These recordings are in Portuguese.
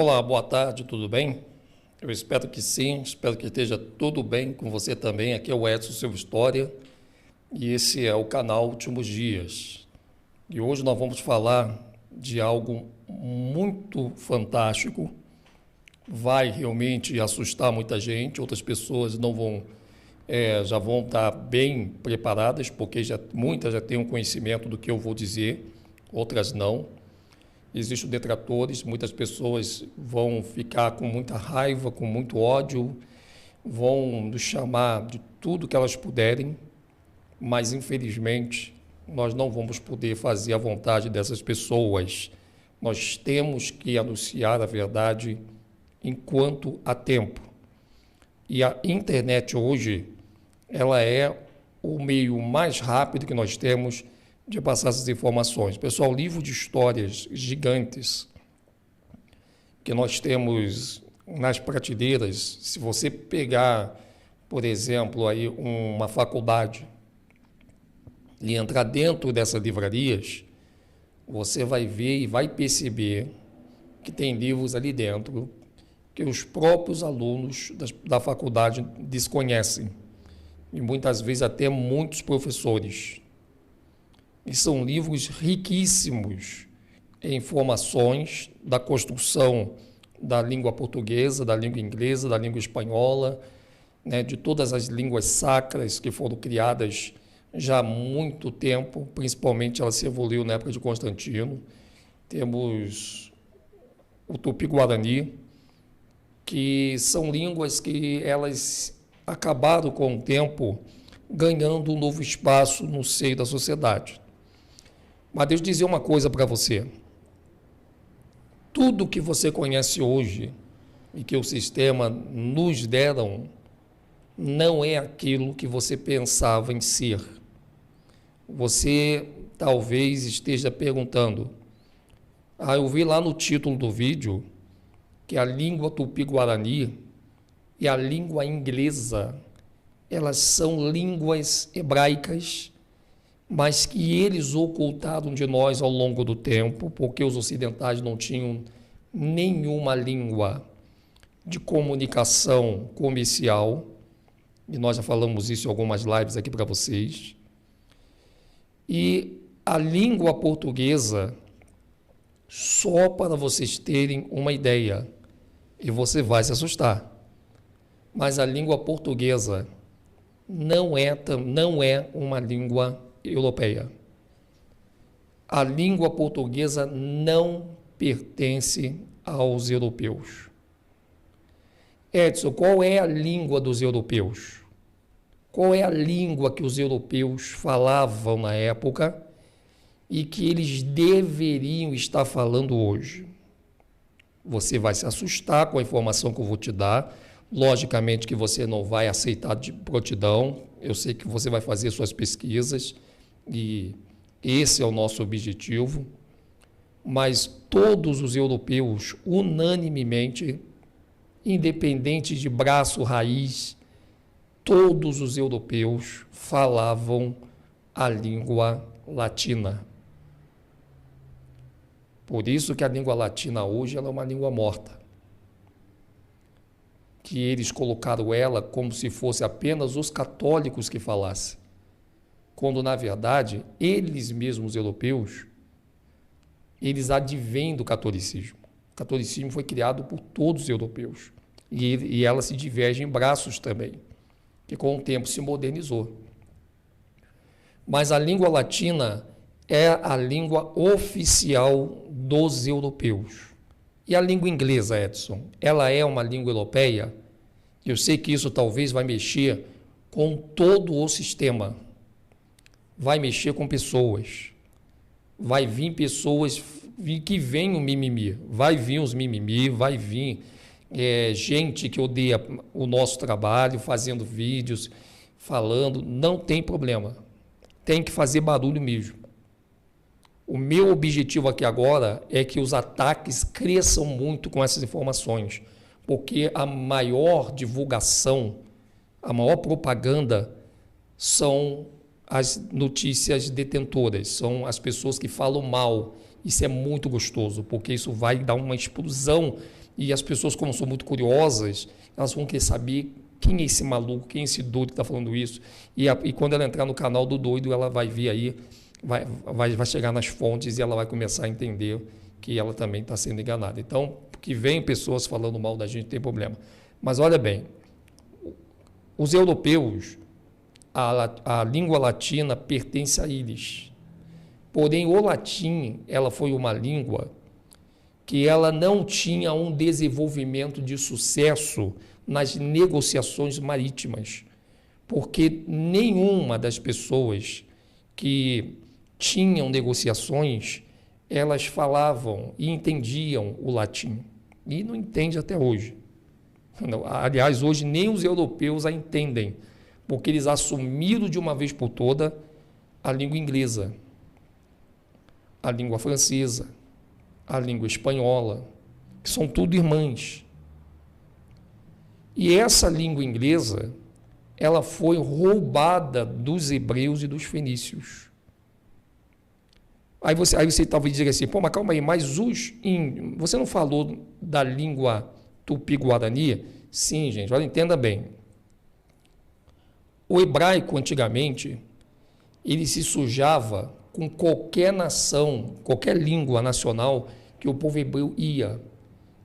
Olá, boa tarde, tudo bem? Eu espero que sim, espero que esteja tudo bem com você também. Aqui é o Edson Silva História e esse é o canal Últimos Dias. E hoje nós vamos falar de algo muito fantástico, vai realmente assustar muita gente, outras pessoas não vão, já vão estar bem preparadas, porque muitas já têm um conhecimento do que eu vou dizer, outras não. Existem detratores, muitas pessoas vão ficar com muita raiva, com muito ódio, vão nos chamar de tudo que elas puderem, mas infelizmente nós não vamos poder fazer a vontade dessas pessoas. Nós temos que anunciar a verdade enquanto há tempo. E a internet hoje, ela é o meio mais rápido que nós temos de passar essas informações. Pessoal, livro de histórias gigantes que nós temos nas prateleiras, se você pegar, por exemplo, aí uma faculdade e entrar dentro dessas livrarias, você vai ver e vai perceber que tem livros ali dentro que os próprios alunos da faculdade desconhecem, e muitas vezes até muitos professores. E são livros riquíssimos em informações da construção da língua portuguesa, da língua inglesa, da língua espanhola, né, de todas as línguas sacras que foram criadas já há muito tempo, principalmente ela se evoluiu na época de Constantino. Temos o Tupi-Guarani, que são línguas que elas acabaram com o tempo ganhando um novo espaço no seio da sociedade. Mas deixa eu dizer uma coisa para você. Tudo que você conhece hoje e que o sistema nos deram não é aquilo que você pensava em ser. Você talvez esteja perguntando: eu vi lá no título do vídeo que a língua tupi-guarani e a língua inglesa, elas são línguas hebraicas, mas que eles ocultaram de nós ao longo do tempo, porque os ocidentais não tinham nenhuma língua de comunicação comercial, e nós já falamos isso em algumas lives aqui para vocês. E a língua portuguesa, só para vocês terem uma ideia, e você vai se assustar, mas a língua portuguesa não é uma língua europeia. A língua portuguesa não pertence aos europeus. Edson, qual é a língua dos europeus? Qual é a língua que os europeus falavam na época e que eles deveriam estar falando hoje? Você vai se assustar com a informação que eu vou te dar. Logicamente que você não vai aceitar de prontidão. Eu sei que você vai fazer suas pesquisas e esse é o nosso objetivo, mas todos os europeus, unanimemente, independente de braço, raiz, todos os europeus falavam a língua latina. Por isso que a língua latina hoje ela é uma língua morta, que eles colocaram ela como se fosse apenas os católicos que falassem, quando, na verdade, eles mesmos, europeus, eles advêm do catolicismo. O catolicismo foi criado por todos os europeus, e ela se diverge em braços também, que com o tempo se modernizou. Mas a língua latina é a língua oficial dos europeus. E a língua inglesa, Edson, ela é uma língua europeia? Eu sei que isso talvez vai mexer com todo o sistema, vai mexer com pessoas, vai vir pessoas que vêm o mimimi, vai vir os mimimi, vai vir gente que odeia o nosso trabalho, fazendo vídeos, falando, não tem problema, tem que fazer barulho mesmo. O meu objetivo aqui agora é que os ataques cresçam muito com essas informações, porque a maior divulgação, a maior propaganda são as notícias detentoras, são as pessoas que falam mal. Isso é muito gostoso, porque isso vai dar uma explosão E as pessoas, como são muito curiosas, elas vão querer saber quem é esse maluco, quem é esse doido que está falando isso. E quando ela entrar no canal do doido, ela vai ver aí, vai chegar nas fontes e ela vai começar a entender que ela também está sendo enganada. Então, que vem pessoas falando mal da gente, não tem problema. Mas olha bem, os europeus, a língua latina pertence a eles. Porém, o latim, ela foi uma língua que ela não tinha um desenvolvimento de sucesso nas negociações marítimas, porque nenhuma das pessoas que tinham negociações, elas falavam e entendiam o latim. E não entende até hoje. Aliás, hoje nem os europeus a entendem, porque eles assumiram de uma vez por toda a língua inglesa, a língua francesa, a língua espanhola, que são tudo irmãs. E essa língua inglesa, ela foi roubada dos hebreus e dos fenícios. Aí você talvez diga assim, pô, mas calma aí, mas você não falou da língua tupi-guarani? Sim, gente, olha, entenda bem. O hebraico, antigamente, ele se sujava com qualquer nação, qualquer língua nacional que o povo hebreu ia.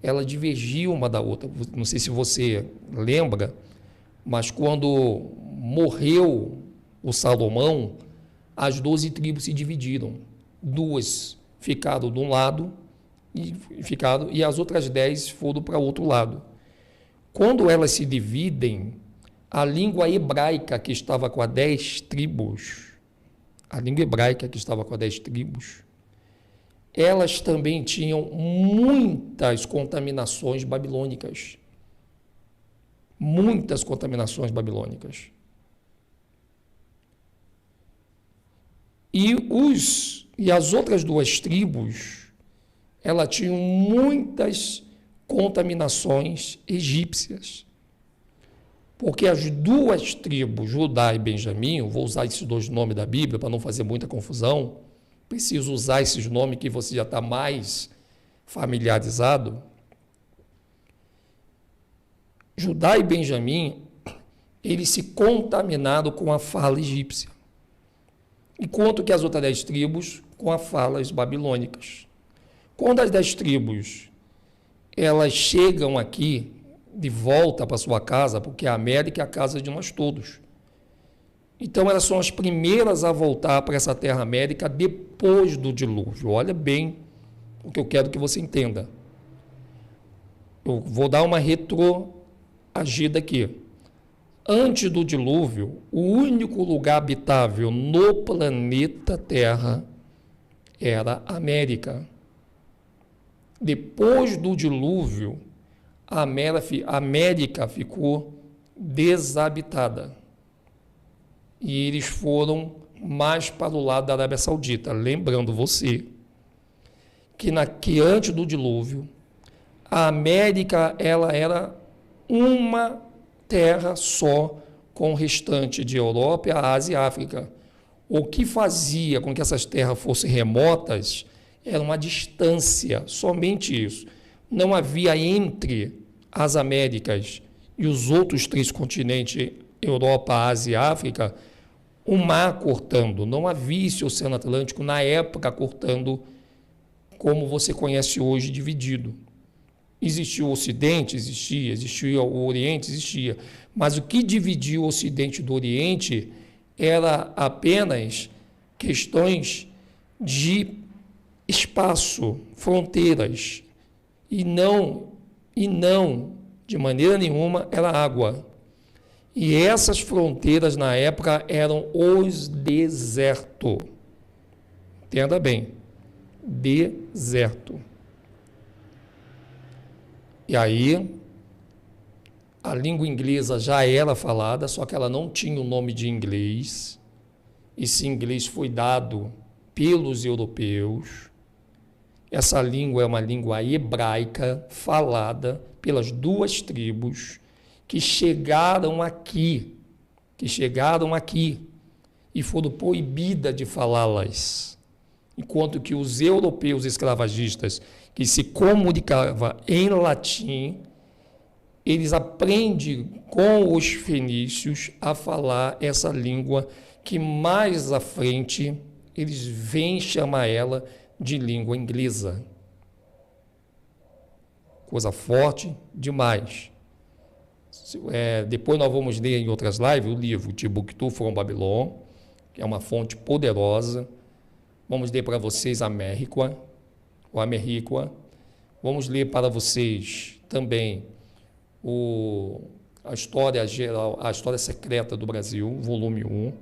Ela divergia uma da outra. Não sei se você lembra, mas quando morreu o Salomão, as 12 tribos se dividiram. 2 ficaram de um lado e as outras 10 foram para o outro lado. Quando elas se dividem, a língua hebraica que estava com as 10 tribos, elas também tinham muitas contaminações babilônicas. Muitas contaminações babilônicas. E as outras 2 tribos, elas tinham muitas contaminações egípcias. Porque as 2 tribos, Judá e Benjamim, vou usar esses 2 nomes da Bíblia para não fazer muita confusão, preciso usar esses nomes que você já está mais familiarizado. Judá e Benjamim, eles se contaminaram com a fala egípcia, enquanto que as outras 10 tribos com as falas babilônicas. Quando as 10 tribos elas chegam aqui de volta para sua casa, porque a América é a casa de nós todos. Então, elas são as primeiras a voltar para essa terra América depois do dilúvio. Olha bem o que eu quero que você entenda. Eu vou dar uma retroagida aqui. Antes do dilúvio, o único lugar habitável no planeta Terra era a América. Depois do dilúvio, a América ficou desabitada. E eles foram mais para o lado da Arábia Saudita. Lembrando você que antes do dilúvio, a América ela era uma terra só com o restante de Europa, a Ásia e a África. O que fazia com que essas terras fossem remotas era uma distância, somente isso. Não havia entre as Américas e os outros 3 continentes, Europa, Ásia e África, um mar cortando. Não havia esse Oceano Atlântico, na época, cortando como você conhece hoje, dividido. Existia o Ocidente? Existia. Existia o Oriente? Existia. Mas o que dividia o Ocidente do Oriente era apenas questões de espaço, fronteiras, e não, de maneira nenhuma, era água. E essas fronteiras, na época, eram os desertos. Entenda bem, deserto. E aí, a língua inglesa já era falada, só que ela não tinha o nome de inglês. Esse inglês foi dado pelos europeus. Essa língua é uma língua hebraica falada pelas 2 tribos que chegaram aqui e foram proibidas de falá-las, enquanto que os europeus escravagistas que se comunicava em latim, eles aprendem com os fenícios a falar essa língua que mais à frente eles vêm chamar ela de língua inglesa. Coisa forte demais. Depois nós vamos ler em outras lives o livro Timbuktu from Babylon, que é uma fonte poderosa. Vamos ler para vocês América, o Ameriqua. Vamos ler para vocês também a história geral, a história secreta do Brasil, volume 1.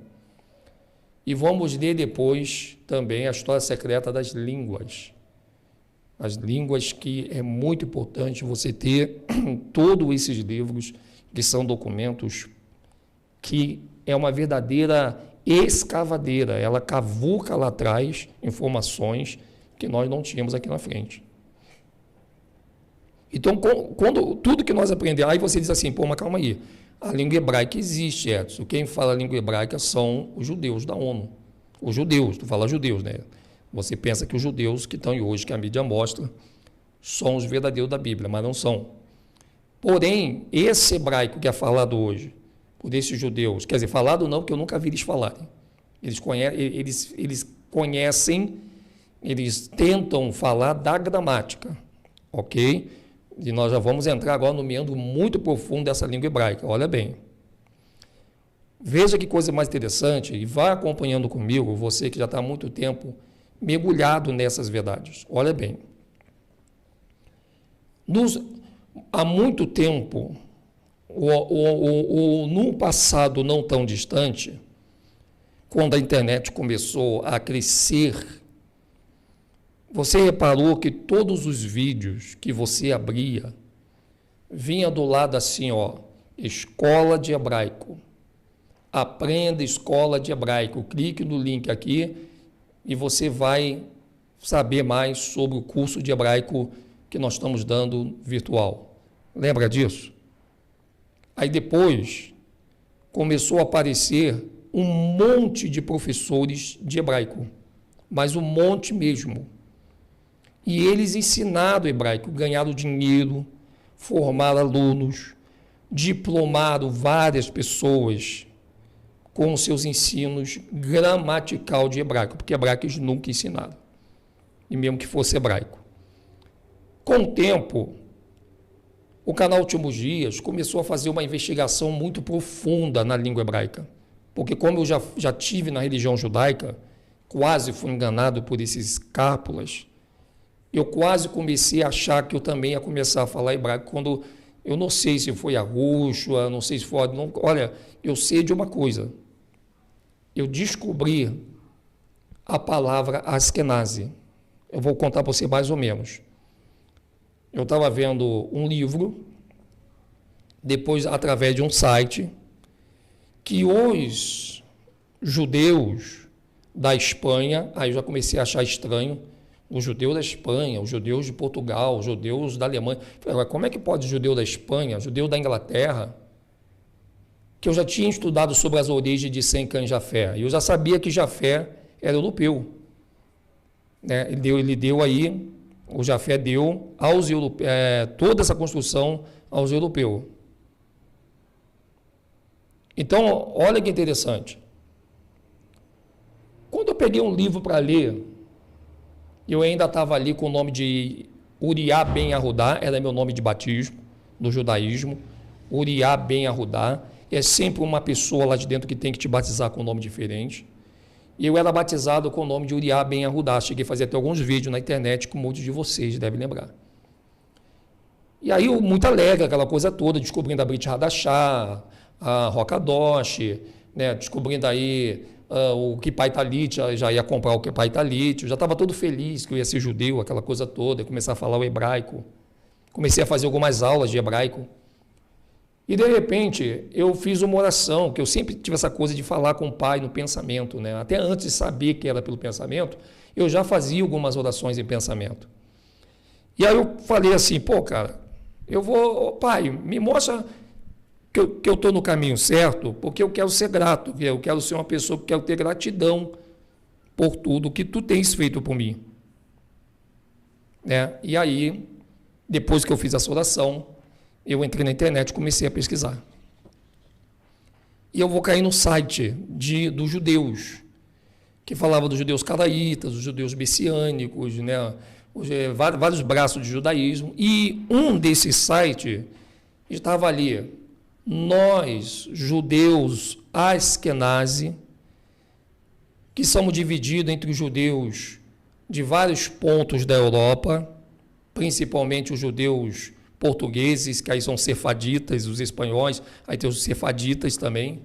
E vamos ler depois também a história secreta das línguas. As línguas, que é muito importante você ter todos esses livros, que são documentos que é uma verdadeira escavadeira. Ela cavuca lá atrás informações que nós não tínhamos aqui na frente. Então, quando tudo que nós aprendemos, aí você diz assim, pô, mas calma aí, a língua hebraica existe, Edson. Quem fala a língua hebraica são os judeus da ONU. Os judeus, tu fala judeus, né? Você pensa que os judeus que estão hoje, que a mídia mostra, são os verdadeiros da Bíblia, mas não são. Porém, esse hebraico que é falado hoje, por esses judeus, quer dizer, falado não, porque eu nunca vi eles falarem. Eles conhecem, eles tentam falar da gramática, ok? E nós já vamos entrar agora no meandro muito profundo dessa língua hebraica. Olha bem. Veja que coisa mais interessante, e vá acompanhando comigo, você que já está há muito tempo mergulhado nessas verdades. Olha bem. Há muito tempo, num passado não tão distante, quando a internet começou a crescer, você reparou que todos os vídeos que você abria, vinha do lado assim, ó, escola de hebraico. Aprenda escola de hebraico. Clique no link aqui e você vai saber mais sobre o curso de hebraico que nós estamos dando virtual. Lembra disso? Aí depois começou a aparecer um monte de professores de hebraico, mas um monte mesmo. E eles ensinaram hebraico, ganharam dinheiro, formaram alunos, diplomaram várias pessoas com seus ensinos gramatical de hebraico, porque hebraico eles nunca ensinaram, e mesmo que fosse hebraico. Com o tempo, o canal Últimos Dias começou a fazer uma investigação muito profunda na língua hebraica, porque como eu já tive na religião judaica, quase fui enganado por esses escápulas, eu quase comecei a achar que eu também ia começar a falar hebraico, quando eu não sei se foi a Rúshua, não sei se foi... Olha, eu sei de uma coisa. Eu descobri a palavra Askenazi. Eu vou contar para você mais ou menos. Eu estava vendo um livro, depois através de um site, que os judeus da Espanha, aí eu já comecei a achar estranho, os judeus da Espanha, os judeus de Portugal, os judeus da Alemanha. Falei, como é que pode judeu da Espanha, judeu da Inglaterra, que eu já tinha estudado sobre as origens de Sem Cã e Jafé, e eu já sabia que Jafé era europeu. Né? O Jafé deu aos europeus, toda essa construção aos europeus. Então, olha que interessante. Quando eu peguei um livro para ler, eu ainda estava ali com o nome de Uriah Ben Arudá, era meu nome de batismo, do judaísmo. Uriah Ben Arudá, é sempre uma pessoa lá de dentro que tem que te batizar com um nome diferente. E eu era batizado com o nome de Uriah Ben Arudá, cheguei a fazer até alguns vídeos na internet, que muitos de vocês devem lembrar. E aí, muito alegre, aquela coisa toda, descobrindo a Brit Hadashah, a Rokadosh, né, descobrindo aí o Kipai Talit, já ia comprar o Kipai Talit, eu já estava todo feliz que eu ia ser judeu, aquela coisa toda, ia começar a falar o hebraico, comecei a fazer algumas aulas de hebraico, e de repente eu fiz uma oração, que eu sempre tive essa coisa de falar com o Pai no pensamento, né? Até antes de saber que era pelo pensamento, eu já fazia algumas orações em pensamento. E aí eu falei assim, pô, cara, Pai, me mostra que eu estou no caminho certo, porque eu quero ser grato, eu quero ser uma pessoa que quero ter gratidão por tudo que tu tens feito por mim. né? E aí, depois que eu fiz essa oração, eu entrei na internet e comecei a pesquisar. E eu vou cair no site dos judeus, que falava dos judeus caraítas, dos judeus messiânicos, né? Vários braços de judaísmo. E um desses sites estava ali: nós, judeus askenazi, que somos divididos entre os judeus de vários pontos da Europa, principalmente os judeus portugueses, que aí são sefaditas, os espanhóis, aí tem os sefaditas também.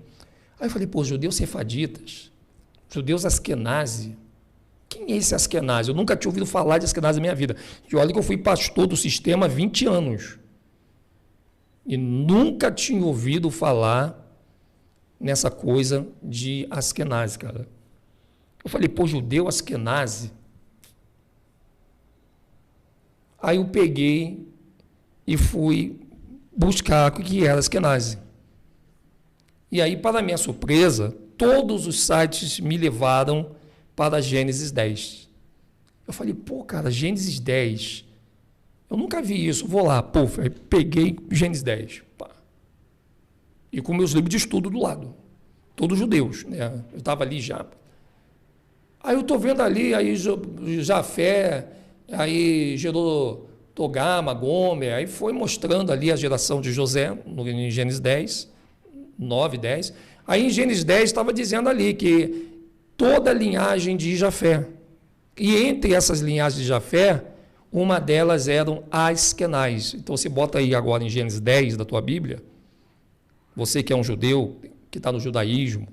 Aí eu falei, pô, judeus sefaditas, judeus askenazi, quem é esse askenazi? Eu nunca tinha ouvido falar de askenazi na minha vida. E olha que eu fui pastor do sistema há 20 anos. E nunca tinha ouvido falar nessa coisa de askenazi, cara. Eu falei, pô, judeu askenazi? Aí eu peguei e fui buscar o que era askenazi. E aí, para minha surpresa, todos os sites me levaram para Gênesis 10. Eu falei, pô, cara, Gênesis 10, eu nunca vi isso, vou lá, pô, peguei Gênesis 10. Pá. E com meus livros de estudo do lado, todos judeus, né? Eu estava ali já. Aí eu estou vendo ali, aí Jafé, aí gerou Togama, Gomer, aí foi mostrando ali a geração de José, em Gênesis 10, 9, 10. Aí em Gênesis 10 estava dizendo ali que toda a linhagem de Jafé, e entre essas linhagens de Jafé, uma delas eram askenais. Então você bota aí agora em Gênesis 10 da tua Bíblia, você que é um judeu, que está no judaísmo,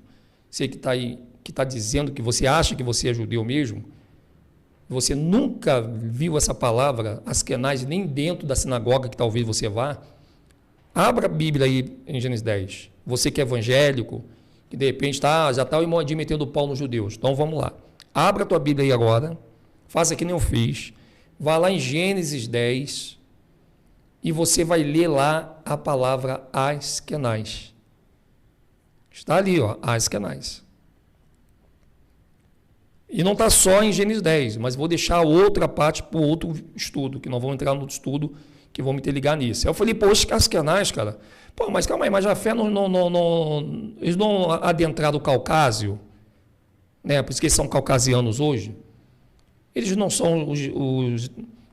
você que está aí, que está dizendo que você acha que você é judeu mesmo, você nunca viu essa palavra, askenais, nem dentro da sinagoga que talvez você vá, abra a Bíblia aí em Gênesis 10. Você que é evangélico, que de repente já está o irmão Adir metendo pau nos judeus. Então vamos lá. Abra a tua Bíblia aí agora, faça que nem eu fiz, vá lá em Gênesis 10 e você vai ler lá a palavra askenais. Está ali, ó, askenais. E não está só em Gênesis 10, mas vou deixar outra parte para outro estudo, que nós vamos entrar no outro estudo, que vamos interligar nisso. Aí eu falei, pô, os askenais, cara, pô, mas calma aí, mas Jafé eles não adentraram o Caucásio, né? Por isso que eles são caucasianos hoje. Eles não são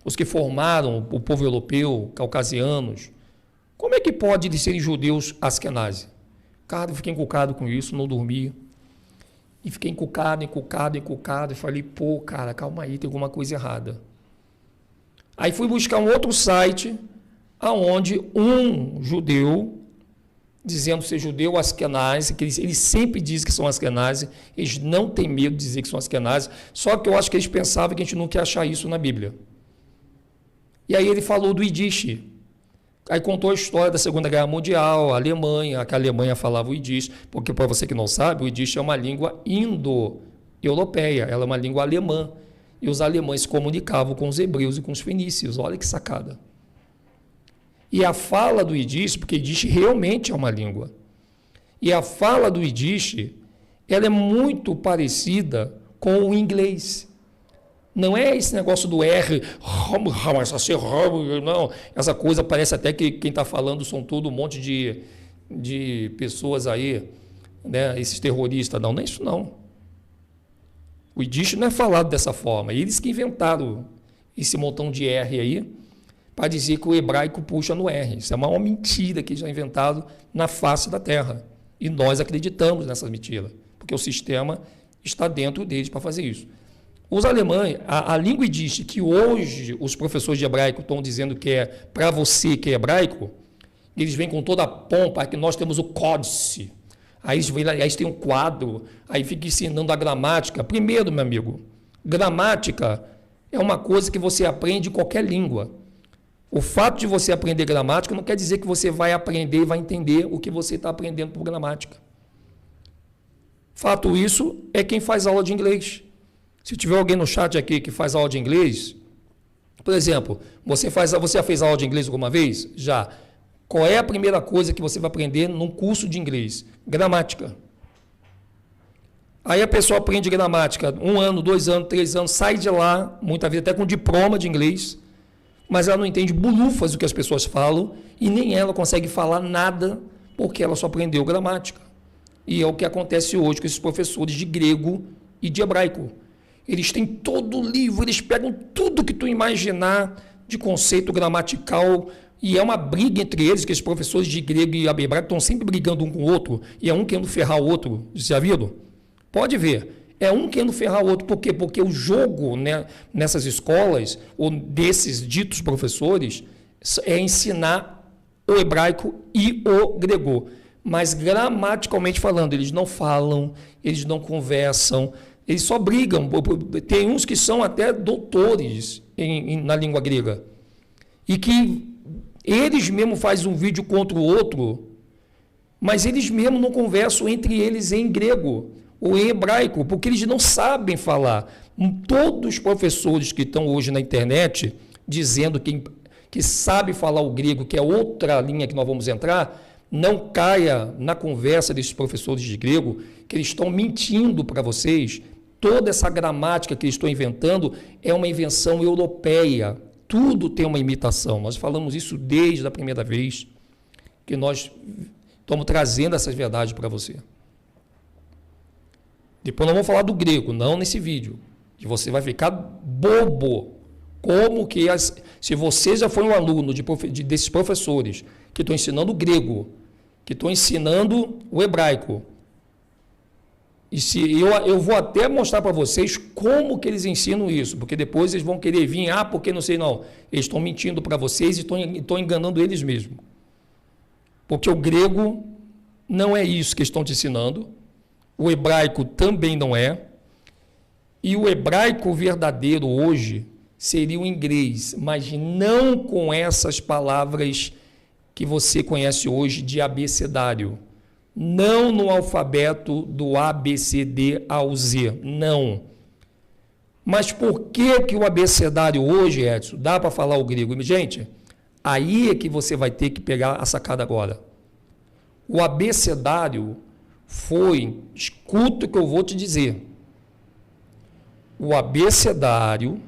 os que formaram o povo europeu, caucasianos. Como é que pode eles serem judeus askenazi? Cara, eu fiquei encucado com isso, não dormi. E fiquei encucado, e falei, pô, cara, calma aí, tem alguma coisa errada. Aí fui buscar um outro site, aonde um judeu, dizendo ser judeu askenazi, que eles sempre dizem que são askenazi, eles não têm medo de dizer que são askenazi, só que eu acho que eles pensavam que a gente não quer achar isso na Bíblia. E aí ele falou do Yiddish. Aí contou a história da Segunda Guerra Mundial, a Alemanha, que a Alemanha falava o Yiddish, porque, para você que não sabe, o Yiddish é uma língua indo-europeia, ela é uma língua alemã, e os alemães se comunicavam com os hebreus e com os fenícios, olha que sacada. E a fala do Yiddish, porque Yiddish realmente é uma língua, e a fala do Yiddish, ela é muito parecida com o inglês. Não é esse negócio do R, não. Essa coisa parece até que quem está falando são todo um monte de pessoas aí, né, esses terroristas. Não, não é isso não. O Yiddish não é falado dessa forma. Eles que inventaram esse montão de R aí para dizer que o hebraico puxa no R. Isso é uma mentira que já inventaram na face da terra. E nós acreditamos nessa mentira, porque o sistema está dentro deles para fazer isso. Os alemães, a língua Yiddish, que hoje os professores de hebraico estão dizendo que é para você que é hebraico, eles vêm com toda a pompa, que nós temos o códice, aí eles têm um quadro, aí fica ensinando a gramática. Primeiro, meu amigo, gramática é uma coisa que você aprende em qualquer língua. O fato de você aprender gramática não quer dizer que você vai aprender e vai entender o que você está aprendendo por gramática. Fato isso é quem faz aula de inglês. Se tiver alguém no chat aqui que faz aula de inglês, por exemplo, você já fez aula de inglês alguma vez? Já. Qual é a primeira coisa que você vai aprender num curso de inglês? Gramática. Aí a pessoa aprende gramática 1 ano, 2 anos, 3 anos, sai de lá, muitas vezes até com diploma de inglês, mas ela não entende bulufas do que as pessoas falam e nem ela consegue falar nada porque ela só aprendeu gramática. E é o que acontece hoje com esses professores de grego e de hebraico. Eles têm todo o livro, eles pegam tudo que tu imaginar de conceito gramatical e é uma briga entre eles, que os professores de grego e hebraico estão sempre brigando um com o outro e é um querendo ferrar o outro. Já viram? Pode ver. É um querendo ferrar o outro. Por quê? Porque o jogo, né, nessas escolas, ou desses ditos professores, é ensinar o hebraico e o grego. Mas gramaticalmente falando, eles não falam, eles não conversam, eles só brigam. Tem uns que são até doutores na língua grega. E que eles mesmos fazem um vídeo contra o outro, mas eles mesmos não conversam entre eles em grego ou em hebraico, porque eles não sabem falar. Todos os professores que estão hoje na internet dizendo que sabe falar o grego, que é outra linha que nós vamos entrar, não caia na conversa desses professores de grego, que eles estão mentindo para vocês. Toda essa gramática que eles estão inventando é uma invenção europeia. Tudo tem uma imitação. Nós falamos isso desde a primeira vez que nós estamos trazendo essas verdades para você. Depois nós vamos falar do grego, não nesse vídeo. E você vai ficar bobo. Como que, se você já foi um aluno desses professores que estão ensinando o grego, que estão ensinando o hebraico, e se eu vou até mostrar para vocês como que eles ensinam isso, porque depois eles vão querer vir, porque não sei não. Eles estão mentindo para vocês e estão enganando eles mesmos. Porque o grego não é isso que estão te ensinando, o hebraico também não é, e o hebraico verdadeiro hoje seria o inglês, mas não com essas palavras que você conhece hoje de abecedário. Não no alfabeto do A, B, C, D ao Z, não. Mas por que o abecedário hoje, Edson, dá para falar o grego? Gente, aí é que você vai ter que pegar a sacada agora. O abecedário foi, escuta o que eu vou te dizer, o abecedário,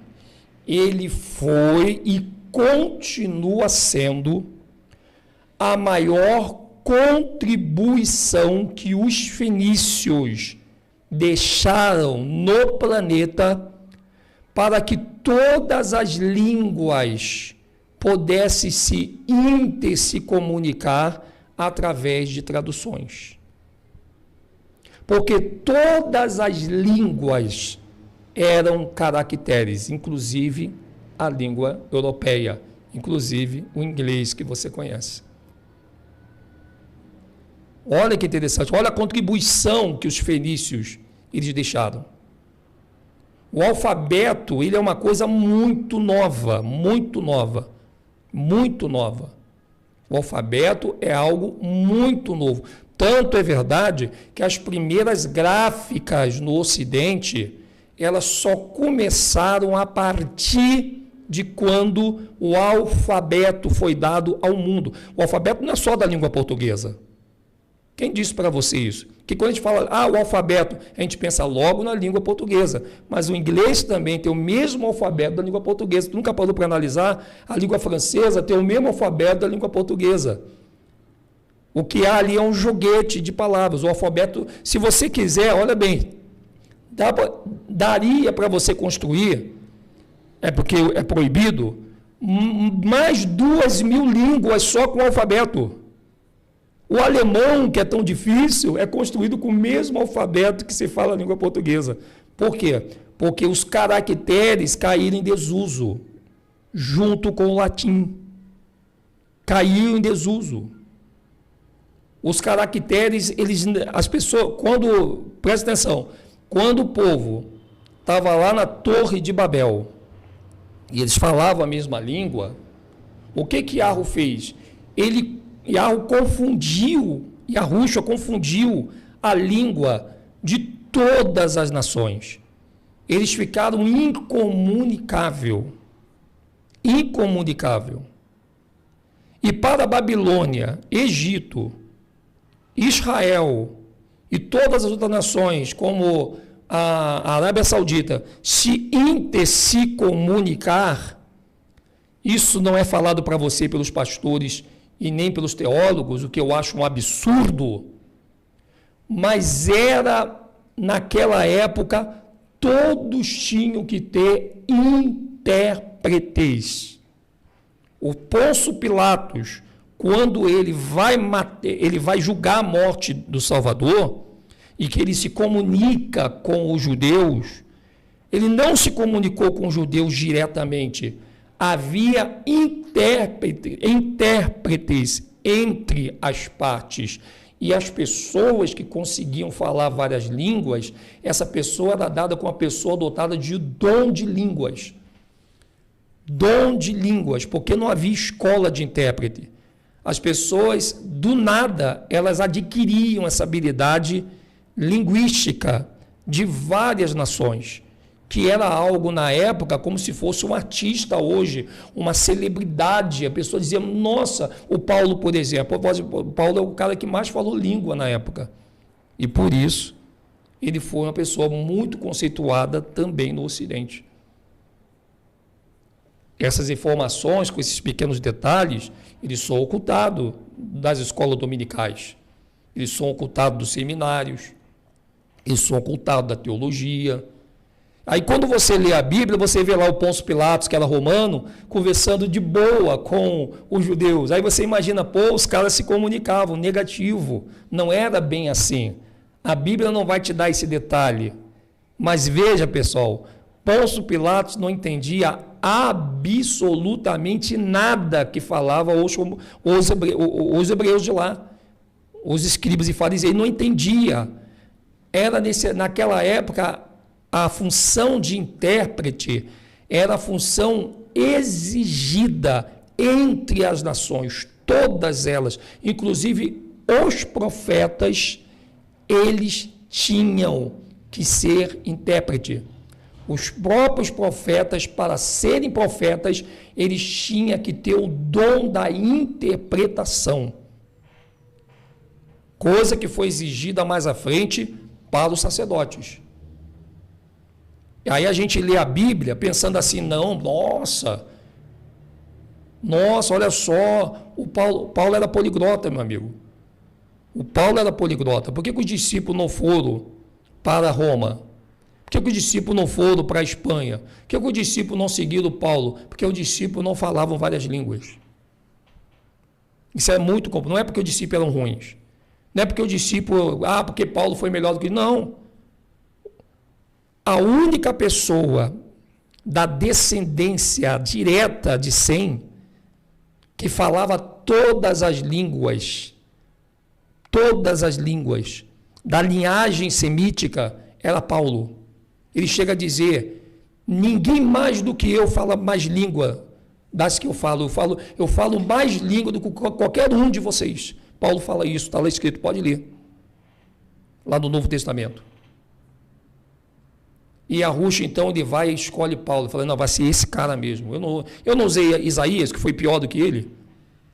ele foi e continua sendo a maior contribuição que os fenícios deixaram no planeta para que todas as línguas pudessem se comunicar através de traduções. Porque todas as línguas eram caracteres, inclusive a língua europeia, inclusive o inglês que você conhece. Olha que interessante, olha a contribuição que os fenícios eles deixaram. O alfabeto, ele é uma coisa muito nova, muito nova, muito nova. O alfabeto é algo muito novo. Tanto é verdade que as primeiras gráficas no Ocidente, elas só começaram a partir de quando o alfabeto foi dado ao mundo. O alfabeto não é só da língua portuguesa. Quem disse para você isso? Que quando a gente fala, o alfabeto, a gente pensa logo na língua portuguesa. Mas o inglês também tem o mesmo alfabeto da língua portuguesa. Tu nunca parou para analisar? A língua francesa tem o mesmo alfabeto da língua portuguesa. O que há ali é um joguete de palavras. O alfabeto, se você quiser, olha bem, daria para você construir, porque é proibido, mais 2.000 línguas só com o alfabeto. O alemão, que é tão difícil, é construído com o mesmo alfabeto que se fala na língua portuguesa. Por quê? Porque os caracteres caíram em desuso, junto com o latim. Caíram em desuso. Os caracteres, as pessoas, presta atenção, quando o povo estava lá na Torre de Babel, e eles falavam a mesma língua, o que Yahoo fez? Yahushua confundiu a língua de todas as nações. Eles ficaram incomunicável. E para a Babilônia, Egito, Israel e todas as outras nações, como a Arábia Saudita, se comunicar, Isso não é falado para você pelos pastores e nem pelos teólogos, o que eu acho um absurdo, mas era, naquela época, todos tinham que ter intérpretes. O Pôncio Pilatos, quando ele vai julgar a morte do Salvador, e que ele se comunica com os judeus, ele não se comunicou com os judeus diretamente. Havia intérpretes entre as partes. E as pessoas que conseguiam falar várias línguas, essa pessoa era dada como uma pessoa dotada de dom de línguas. Dom de línguas, porque não havia escola de intérprete. As pessoas, do nada, elas adquiriam essa habilidade linguística de várias nações, que era algo na época como se fosse um artista hoje, uma celebridade. A pessoa dizia, nossa, o Paulo, por exemplo, o Paulo é o cara que mais falou língua na época. E por isso, ele foi uma pessoa muito conceituada também no Ocidente. Essas informações, com esses pequenos detalhes, eles são ocultados das escolas dominicais, eles são ocultados dos seminários, eles são ocultados da teologia. Aí quando você lê a Bíblia, você vê lá o Pôncio Pilatos, que era romano, conversando de boa com os judeus. Aí você imagina, pô, os caras se comunicavam, negativo. Não era bem assim. A Bíblia não vai te dar esse detalhe. Mas veja, pessoal, Pôncio Pilatos não entendia absolutamente nada que falava os hebreus de lá. Os escribas e fariseus não entendia. Era naquela época, a função de intérprete era a função exigida entre as nações, todas elas, inclusive os profetas, eles tinham que ser intérprete. Os próprios profetas, para serem profetas, eles tinham que ter o dom da interpretação, coisa que foi exigida mais à frente para os sacerdotes. E aí a gente lê a Bíblia pensando assim, não, nossa, olha só, o Paulo era poliglota, meu amigo. O Paulo era poliglota. Por que os discípulos não foram para Roma? Por que os discípulos não foram para a Espanha? Por que os discípulos não seguiram Paulo? Porque os discípulos não falavam várias línguas. Isso é muito complicado. Não é porque os discípulos eram ruins. Não é porque o discípulo, porque Paulo foi melhor do que... Não. A única pessoa da descendência direta de Sem que falava todas as línguas da linhagem semítica era Paulo. Ele chega a dizer, ninguém mais do que eu fala mais língua das que eu falo. Eu falo mais língua do que qualquer um de vocês. Paulo fala isso, está lá escrito, pode ler. Lá no Novo Testamento. E a Ruxa, então, ele vai e escolhe Paulo. Fala, não, vai ser esse cara mesmo. Eu não usei Isaías, que foi pior do que ele.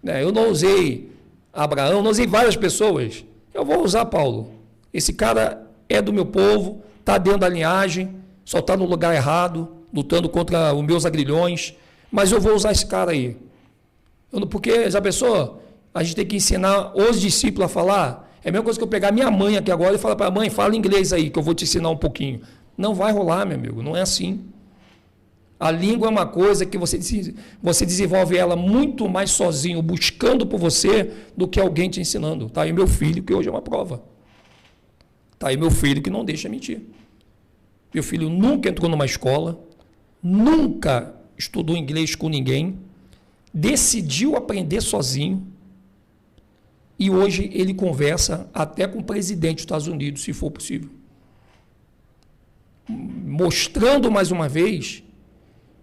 Eu não usei Abraão, não usei várias pessoas. Eu vou usar Paulo. Esse cara é do meu povo, está dentro da linhagem, só está no lugar errado, lutando contra os meus agrilhões, mas eu vou usar esse cara aí. Porque, já pensou? A gente tem que ensinar os discípulos a falar. É a mesma coisa que eu pegar minha mãe aqui agora e falar para a mãe, fala inglês aí, que eu vou te ensinar um pouquinho. Não vai rolar, meu amigo, não é assim. A língua é uma coisa que você desenvolve ela muito mais sozinho, buscando por você, do que alguém te ensinando. Está aí meu filho, que hoje é uma prova. Está aí meu filho, que não deixa mentir. Meu filho nunca entrou numa escola, nunca estudou inglês com ninguém, decidiu aprender sozinho, e hoje ele conversa até com o presidente dos Estados Unidos, se for possível. Mostrando mais uma vez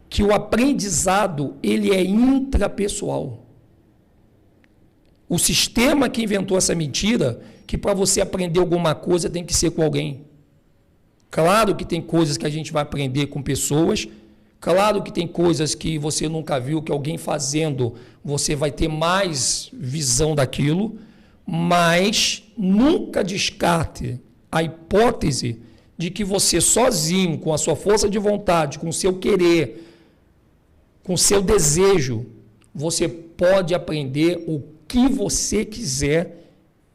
que o aprendizado ele é intrapessoal. O sistema que inventou essa mentira, que para você aprender alguma coisa tem que ser com alguém. Claro que tem coisas que a gente vai aprender com pessoas, claro que tem coisas que você nunca viu, que alguém fazendo, você vai ter mais visão daquilo, mas nunca descarte a hipótese de que você sozinho, com a sua força de vontade, com o seu querer, com seu desejo, você pode aprender o que você quiser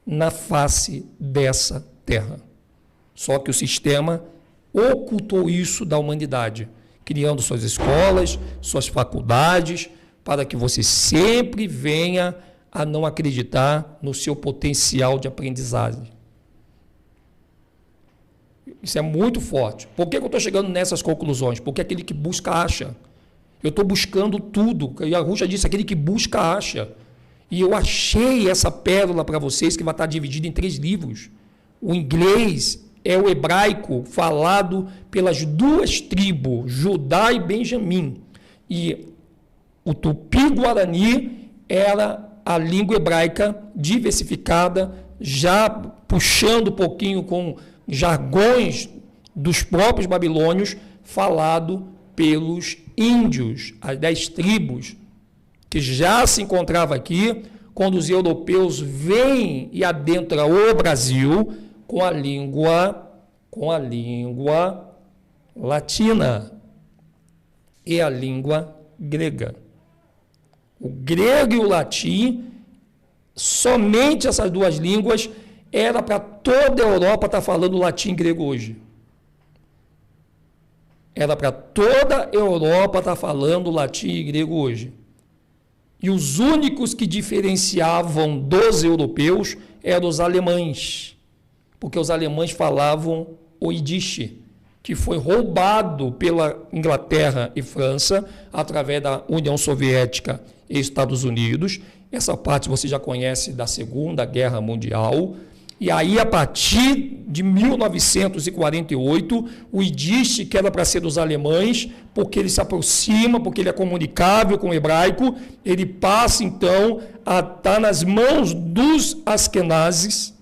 na face dessa terra. Só que o sistema ocultou isso da humanidade, criando suas escolas, suas faculdades, para que você sempre venha a não acreditar no seu potencial de aprendizagem. Isso é muito forte. Por que eu estou chegando nessas conclusões? Porque aquele que busca, acha. Eu estou buscando tudo. E a Ruxa disse, aquele que busca, acha. E eu achei essa pérola para vocês, que vai estar dividida em 3 livros. O inglês é o hebraico falado pelas 2 tribos, Judá e Benjamim. E o tupi-guarani era a língua hebraica diversificada, já puxando um pouquinho com jargões dos próprios babilônios, falado pelos índios, as 10 tribos, que já se encontravam aqui, quando os europeus vêm e adentram o Brasil com a língua latina e a língua grega. O grego e o latim, somente essas 2 línguas, era para toda a Europa estar falando latim e grego hoje. Era para toda a Europa estar falando latim e grego hoje. E os únicos que diferenciavam dos europeus eram os alemães, porque os alemães falavam o Yiddish, que foi roubado pela Inglaterra e França através da União Soviética e Estados Unidos. Essa parte você já conhece da Segunda Guerra Mundial. E aí, a partir de 1948, o Yiddish, que era para ser dos alemães, porque ele se aproxima, porque ele é comunicável com o hebraico, ele passa, então, a estar nas mãos dos askenazes,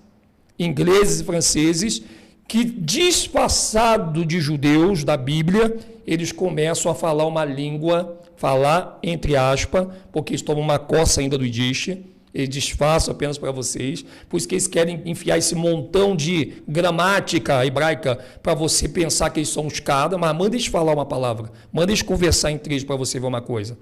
ingleses e franceses, que, disfarçado de judeus da Bíblia, eles começam a falar uma língua, falar entre aspas, porque eles tomam uma coça ainda do Yiddish. Eles disfarçam apenas para vocês, por isso que eles querem enfiar esse montão de gramática hebraica para você pensar que eles são uns cada, mas manda eles falar uma palavra, manda eles conversar entre eles para você ver uma coisa.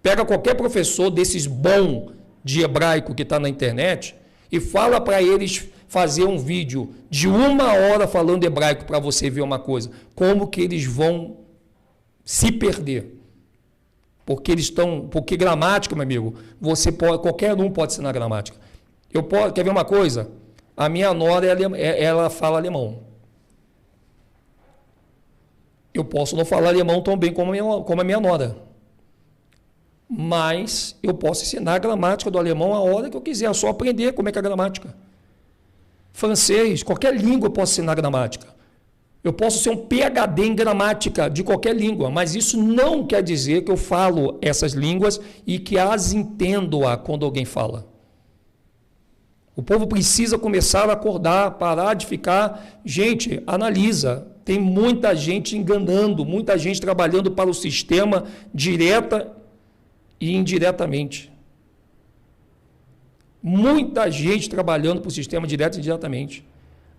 Pega qualquer professor desses bom de hebraico que está na internet e fala para eles fazer um vídeo de 1 hora falando hebraico para você ver uma coisa. Como que eles vão se perder? Porque gramática, meu amigo, qualquer um pode ensinar gramática. Quer ver uma coisa? A minha nora, ela fala alemão. Eu posso não falar alemão tão bem como a minha nora. Mas eu posso ensinar a gramática do alemão a hora que eu quiser, é só aprender como é que é a gramática. Francês, qualquer língua eu posso ensinar gramática. Eu posso ser um PhD em gramática de qualquer língua, mas isso não quer dizer que eu falo essas línguas e que as entendo quando alguém fala. O povo precisa começar a acordar, parar de ficar... Gente, analisa. Tem muita gente enganando, muita gente trabalhando para o sistema direta e indiretamente. Muita gente trabalhando para o sistema direto e indiretamente.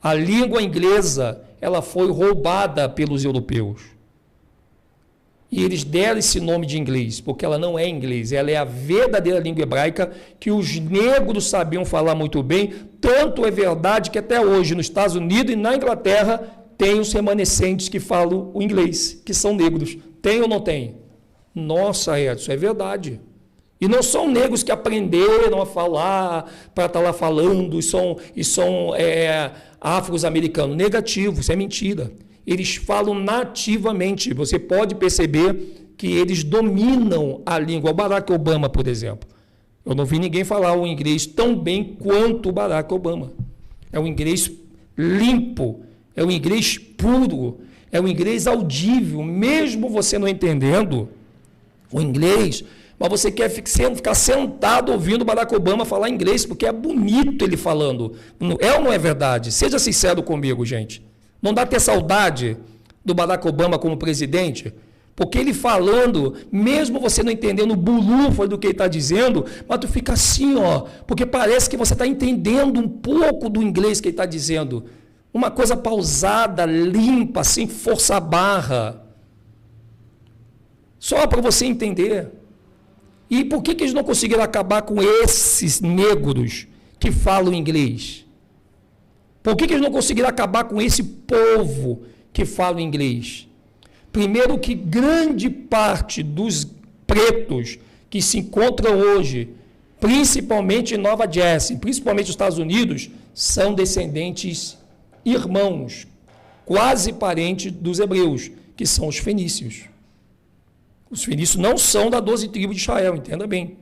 A língua inglesa, ela foi roubada pelos europeus. E eles deram esse nome de inglês, porque ela não é inglês, ela é a verdadeira língua hebraica que os negros sabiam falar muito bem. Tanto é verdade que até hoje, nos Estados Unidos e na Inglaterra, tem os remanescentes que falam o inglês, que são negros. Tem ou não tem? Nossa, Edson, é verdade. E não são negros que aprenderam a falar para estar lá falando e são afro-americanos. Negativo, isso é mentira. Eles falam nativamente. Você pode perceber que eles dominam a língua. O Barack Obama, por exemplo. Eu não vi ninguém falar o inglês tão bem quanto o Barack Obama. É um inglês limpo, é um inglês puro, é um inglês audível, mesmo você não entendendo o inglês, mas você quer ficar sentado ouvindo o Barack Obama falar inglês, porque é bonito ele falando. É ou não é verdade? Seja sincero comigo, gente. Não dá ter saudade do Barack Obama como presidente? Porque ele falando, mesmo você não entendendo o bulufo do que ele está dizendo, mas tu fica assim, ó, porque parece que você está entendendo um pouco do inglês que ele está dizendo. Uma coisa pausada, limpa, sem força barra. Só para você entender. E por que eles não conseguiram acabar com esses negros que falam inglês? Por que eles não conseguiram acabar com esse povo que fala inglês? Primeiro que grande parte dos pretos que se encontram hoje, principalmente em Nova Jersey, principalmente nos Estados Unidos, são descendentes irmãos, quase parentes dos hebreus, que são os fenícios. Os fenícios não são da 12 tribos de Israel, entenda bem.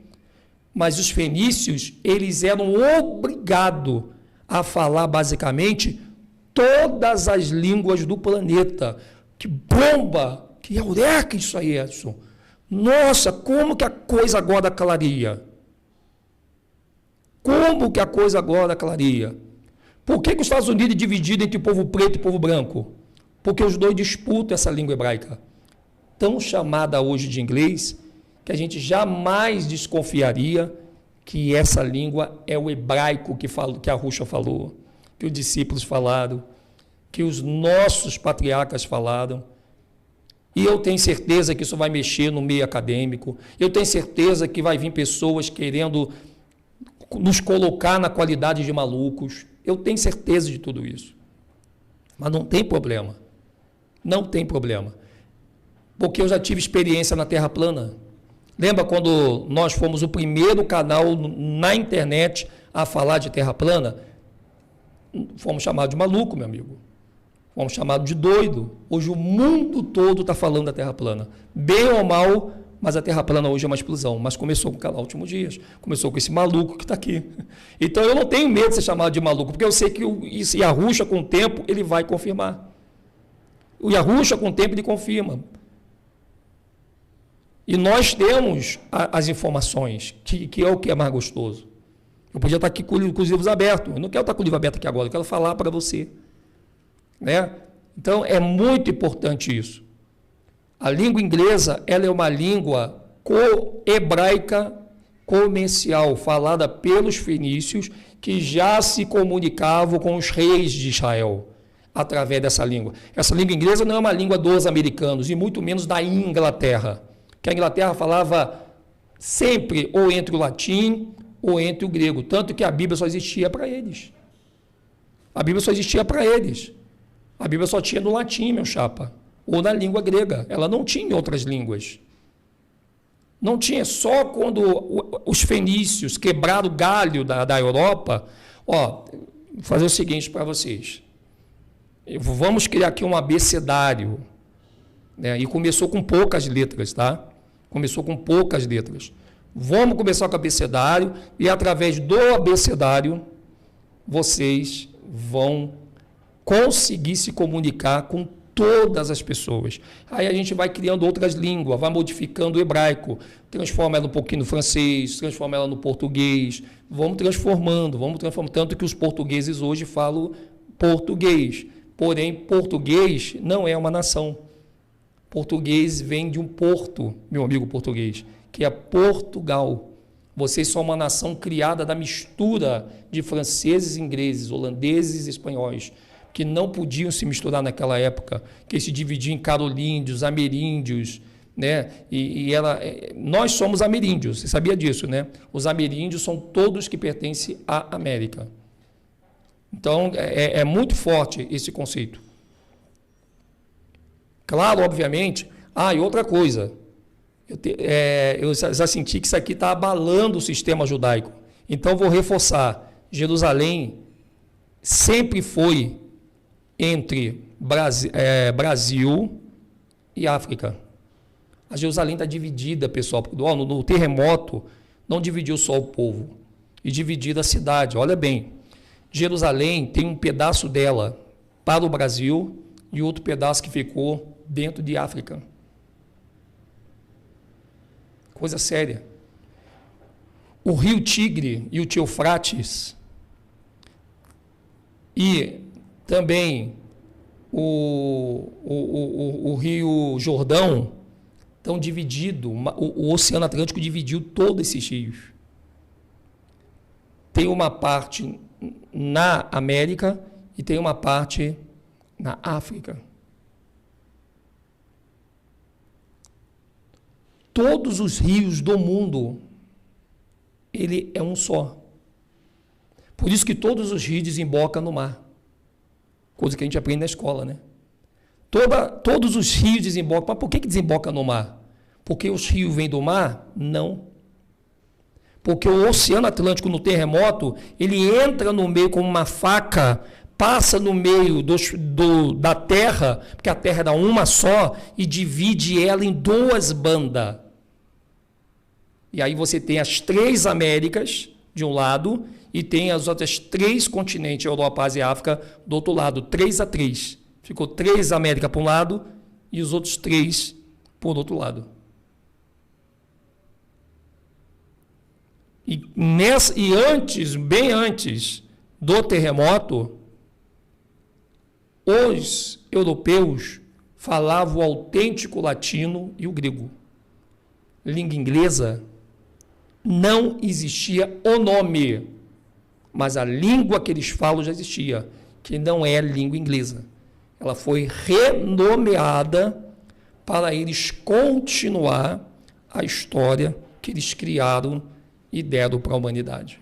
Mas os fenícios, eles eram obrigados a falar basicamente todas as línguas do planeta. Que bomba! Que eureka isso aí, Edson! Nossa, como que a coisa agora clareia? Como que a coisa agora clareia? Por que os Estados Unidos é dividido entre o povo preto e o povo branco? Porque os dois disputam essa língua hebraica, tão chamada hoje de inglês, que a gente jamais desconfiaria que essa língua é o hebraico que a Ruxa falou, que os discípulos falaram, que os nossos patriarcas falaram. E eu tenho certeza que isso vai mexer no meio acadêmico. Eu tenho certeza que vai vir pessoas querendo nos colocar na qualidade de malucos. Eu tenho certeza de tudo isso. Mas não tem problema. Não tem problema. Porque eu já tive experiência na Terra plana. Lembra quando nós fomos o primeiro canal na internet a falar de Terra plana? Fomos chamados de maluco, meu amigo. Fomos chamados de doido. Hoje o mundo todo está falando da Terra plana. Bem ou mal, mas a Terra plana hoje é uma explosão. Mas começou com o canal Últimos Dias. Começou com esse maluco que está aqui. Então eu não tenho medo de ser chamado de maluco, porque eu sei que o Yahushua, com o tempo, ele vai confirmar. O Yahushua, com o tempo, ele confirma. E nós temos as informações, que é o que é mais gostoso. Eu podia estar aqui com os livros abertos. Eu não quero estar com o livro aberto aqui agora, eu quero falar para você. Né? Então, é muito importante isso. A língua inglesa, ela é uma língua hebraica comercial, falada pelos fenícios, que já se comunicavam com os reis de Israel, através dessa língua. Essa língua inglesa não é uma língua dos americanos, e muito menos da Inglaterra, que a Inglaterra falava sempre ou entre o latim ou entre o grego, tanto que a Bíblia só existia para eles. A Bíblia só existia para eles. A Bíblia só tinha no latim, meu chapa, ou na língua grega. Ela não tinha em outras línguas. Não tinha. Só quando os fenícios quebraram o galho da Europa. Ó, vou fazer o seguinte para vocês. Vamos criar aqui um abecedário. Né? E começou com poucas letras, tá? Começou com poucas letras. Vamos começar com o abecedário e, através do abecedário, vocês vão conseguir se comunicar com todas as pessoas. Aí a gente vai criando outras línguas, vai modificando o hebraico, transforma ela um pouquinho no francês, transforma ela no português, vamos transformando, tanto que os portugueses hoje falam português, porém português não é uma nação. Português vem de um porto, meu amigo português, que é Portugal. Vocês são uma nação criada da mistura de franceses, ingleses, holandeses e espanhóis, que não podiam se misturar naquela época, que se dividiam em carolíndios, ameríndios, né? Nós somos ameríndios, você sabia disso, né? Os ameríndios são todos que pertencem à América. Então, é muito forte esse conceito. Claro, obviamente. E outra coisa, eu já senti que isso aqui está abalando o sistema judaico. Então, vou reforçar, Jerusalém sempre foi entre Brasil e África. A Jerusalém está dividida, pessoal. No terremoto, não dividiu só o povo, e dividiu a cidade. Olha bem, Jerusalém tem um pedaço dela para o Brasil e outro pedaço que ficou dentro de África. Coisa séria. O rio Tigre e o Eufrates e também o rio Jordão estão divididos. O Oceano Atlântico dividiu todos esses rios. Tem uma parte na América e tem uma parte na África. todos os rios do mundo, ele é um só. Por isso que todos os rios desembocam no mar. Coisa que a gente aprende na escola, né? Todos os rios desembocam. Mas por que desemboca no mar? Porque os rios vêm do mar? Não. Porque o Oceano Atlântico, no terremoto, ele entra no meio como uma faca, passa no meio da Terra, porque a Terra era uma só, e divide ela em duas bandas. E aí você tem as 3 Américas, de um lado, e tem as outras 3 continentes, Europa, Ásia e África, do outro lado, 3-3. Ficou 3 Américas para um lado e os outros 3 por outro lado. E antes, bem antes do terremoto, os europeus falavam o autêntico latino e o grego. Língua inglesa não existia o nome, mas a língua que eles falam já existia, que não é a língua inglesa. Ela foi renomeada para eles continuar a história que eles criaram e deram para a humanidade.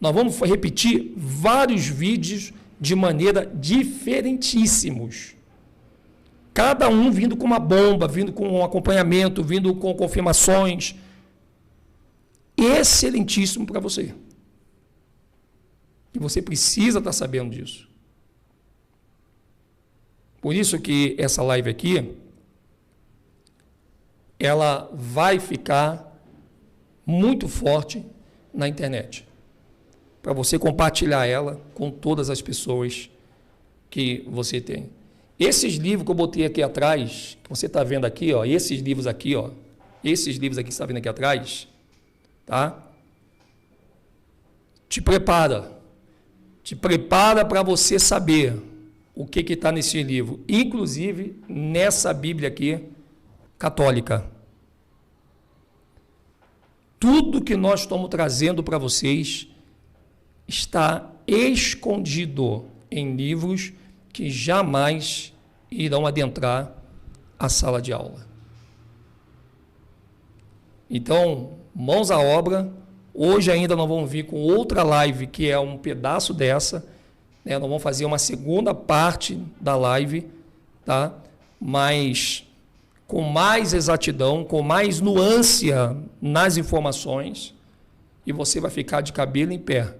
Nós vamos repetir vários vídeos de maneira diferentíssimos. Cada um vindo com uma bomba, vindo com um acompanhamento, vindo com confirmações. Excelentíssimo para você. E você precisa estar sabendo disso. Por isso que essa live aqui, ela vai ficar muito forte na internet. Para você compartilhar ela com todas as pessoas que você tem. Esses livros que eu botei aqui atrás, que você está vendo aqui, ó, esses livros aqui que você está vendo aqui atrás, tá? Te prepara para você saber o que está nesse livro, inclusive nessa Bíblia aqui, católica. Tudo que nós estamos trazendo para vocês está escondido em livros que jamais irão adentrar a sala de aula. Então, mãos à obra. Hoje ainda nós vamos vir com outra live, que é um pedaço dessa, né? Nós vamos fazer uma segunda parte da live, tá? Mas com mais exatidão, com mais nuance nas informações, e você vai ficar de cabelo em pé.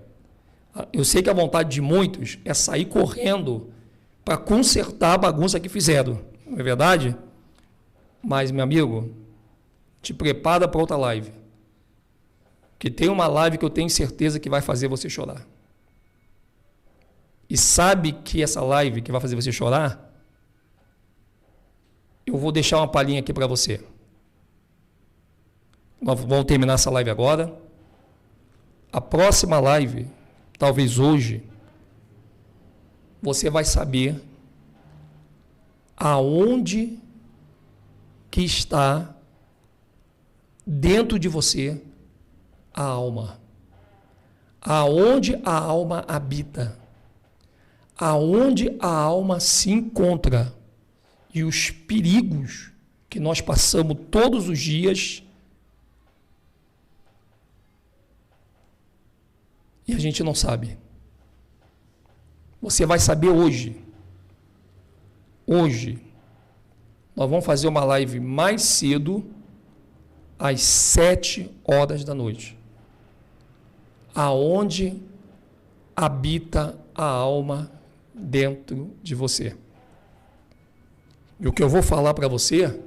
Eu sei que a vontade de muitos é sair correndo para consertar a bagunça que fizeram, não é verdade? Mas, meu amigo, te prepara para outra live. Que tem uma live que eu tenho certeza que vai fazer você chorar. E sabe que essa live que vai fazer você chorar, eu vou deixar uma palhinha aqui para você. Nós vamos terminar essa live agora. A próxima live, talvez hoje, você vai saber aonde que está dentro de você a alma. Aonde a alma habita. Aonde a alma se encontra. E os perigos que nós passamos todos os dias e a gente não sabe. Você vai saber hoje. Hoje, nós vamos fazer uma live mais cedo, às 7h da noite. Aonde habita a alma dentro de você. E o que eu vou falar para você,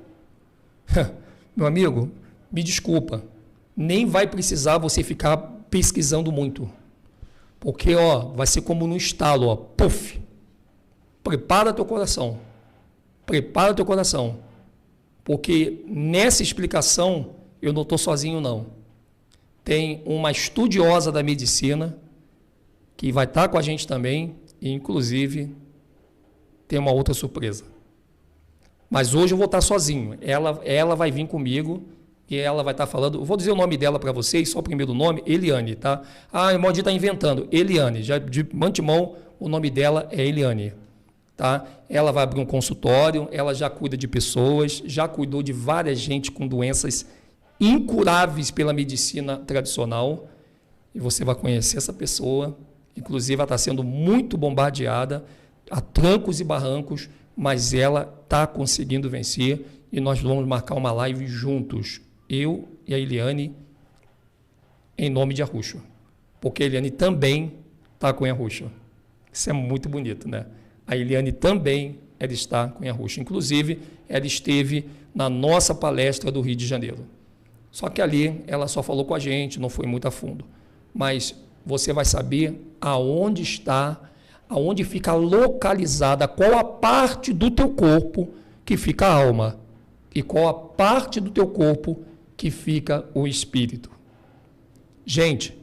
meu amigo, me desculpa, nem vai precisar você ficar pesquisando muito. Porque, vai ser como no estalo, puf. Prepara teu coração. Prepara teu coração. Porque nessa explicação, eu não estou sozinho, não. Tem uma estudiosa da medicina que vai estar com a gente também, e inclusive tem uma outra surpresa. Mas hoje eu vou estar sozinho. Ela vai vir comigo e ela vai estar falando. Eu vou dizer o nome dela para vocês, só o primeiro nome, Eliane, tá? Ah, o Modir está inventando. Eliane, já de antemão o nome dela é Eliane, tá? Ela vai abrir um consultório, ela já cuida de pessoas, já cuidou de várias gente com doenças incuráveis pela medicina tradicional, e você vai conhecer essa pessoa, inclusive ela está sendo muito bombardeada, a trancos e barrancos, mas ela está conseguindo vencer, e nós vamos marcar uma live juntos, eu e a Eliane, em nome de Arruxo, porque a Eliane também está com Arruxo. Isso é muito bonito, né? A Eliane também, ela está com Arruxo. Inclusive, ela esteve na nossa palestra do Rio de Janeiro. Só que ali, ela só falou com a gente, não foi muito a fundo. Mas você vai saber aonde está, aonde fica localizada, qual a parte do teu corpo que fica a alma e qual a parte do teu corpo que fica o espírito. Gente,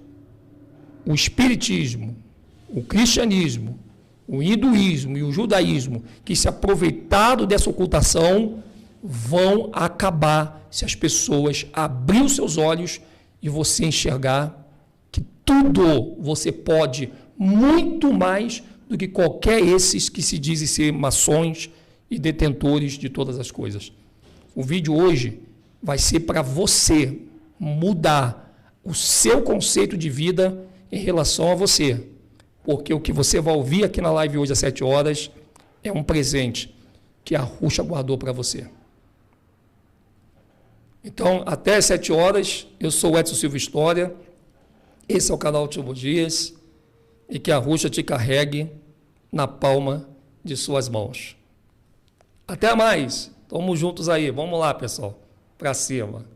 o espiritismo, o cristianismo, o hinduísmo e o judaísmo que se aproveitaram dessa ocultação vão acabar se as pessoas abrirem os seus olhos e você enxergar que tudo você pode, muito mais do que qualquer esses que se dizem ser maçons e detentores de todas as coisas. O vídeo hoje vai ser para você mudar o seu conceito de vida em relação a você. Porque o que você vai ouvir aqui na live hoje às 7 horas é um presente que a Arruxo guardou para você. Então, até às 7 horas, eu sou o Edson Silva História, esse é o canal Últimos Dias, e que a Arruxo te carregue na palma de suas mãos. Até mais! Tamo juntos aí, vamos lá, pessoal, para cima.